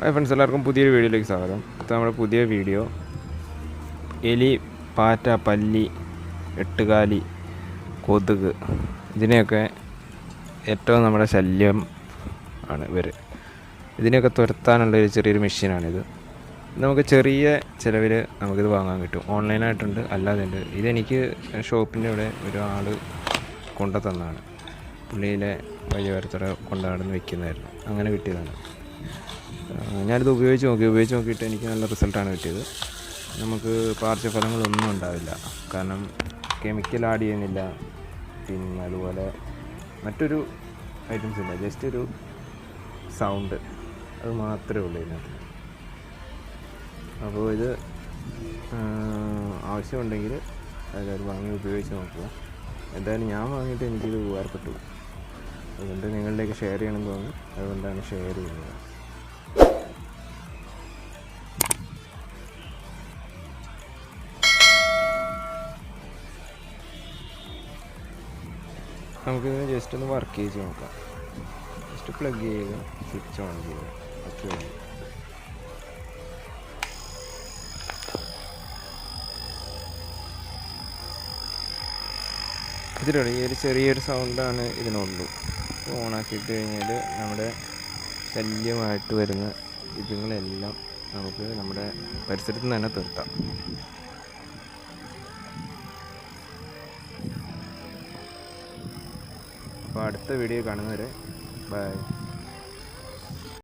Hi friends, എല്ലാവർക്കും പുതിയൊരു വീഡിയോയിലേക്ക് സ്വാഗതം. ഇത് നമ്മുടെ പുതിയ വീഡിയോ എലി, പാറ്റ, പല്ലി, എട്ടുകാലി, കൊതുക് ഇതിനെയൊക്കെ ഏറ്റവും നമ്മുടെ ശല്യം ആണ് ഇവർ. ഇതിനെയൊക്കെ തുരത്താനുള്ളൊരു ചെറിയൊരു മെഷീനാണിത്. നമുക്ക് ചെറിയ ചിലവിൽ നമുക്കിത് വാങ്ങാൻ കിട്ടും. ഓൺലൈനായിട്ടുണ്ട്, അല്ലാതെ ഉണ്ട്. ഇതെനിക്ക് ഷോപ്പിൻ്റെ ഇവിടെ ഒരാൾ കൊണ്ടു തന്നതാണ്. പുള്ളിയിലെ വഴിയോരത്തോടെ കൊണ്ടുനടന്ന് വെക്കുന്നതായിരുന്നു. അങ്ങനെ കിട്ടിയതാണ്. ഞാനിത് ഉപയോഗിച്ച് നോക്കിയിട്ട് എനിക്ക് നല്ല റിസൾട്ടാണ് കിട്ടിയത്. നമുക്ക് പാർശ്വഫലങ്ങളൊന്നും ഉണ്ടാവില്ല, കാരണം കെമിക്കൽ ആഡ് ചെയ്യുന്നില്ല. പിന്നെ അതുപോലെ മറ്റൊരു ഐറ്റംസ് ഇല്ല, ജസ്റ്റ് ഒരു സൗണ്ട്, അത് മാത്രമേ ഉള്ളൂ ഇതിനകത്ത്. അപ്പോൾ ഇത് ആവശ്യമുണ്ടെങ്കിൽ എല്ലാവരും വാങ്ങി ഉപയോഗിച്ച് നോക്കുക. എന്തായാലും ഞാൻ വാങ്ങിയിട്ട് എനിക്കിത് ഉപകാരപ്പെട്ടു. അതുകൊണ്ട് നിങ്ങളിലേക്ക് ഷെയർ ചെയ്യണമെന്ന് തോന്നി, അതുകൊണ്ടാണ് ഷെയർ ചെയ്യുന്നത്. നമുക്കിത് ജസ്റ്റ് ഒന്ന് വർക്ക് ചെയ്ത് നോക്കാം. ജസ്റ്റ് പ്ലഗ് ചെയ്യുക, സ്വിച്ച് ഓൺ ചെയ്യുക, ഓക്കെ. ഇതിലുള്ള ഈ ഒരു ചെറിയൊരു സൗണ്ടാണ് ഇതിനുള്ളൂ. ഓണാക്കിയിട്ട് കഴിഞ്ഞാൽ നമ്മുടെ ശല്യമായിട്ട് വരുന്ന ഇതുങ്ങളെല്ലാം നമുക്ക് നമ്മുടെ പരിസരത്ത് നിന്ന് തന്നെ നിർത്താം. അപ്പോൾ അടുത്ത വീഡിയോ കാണുന്നവരെ ബൈ.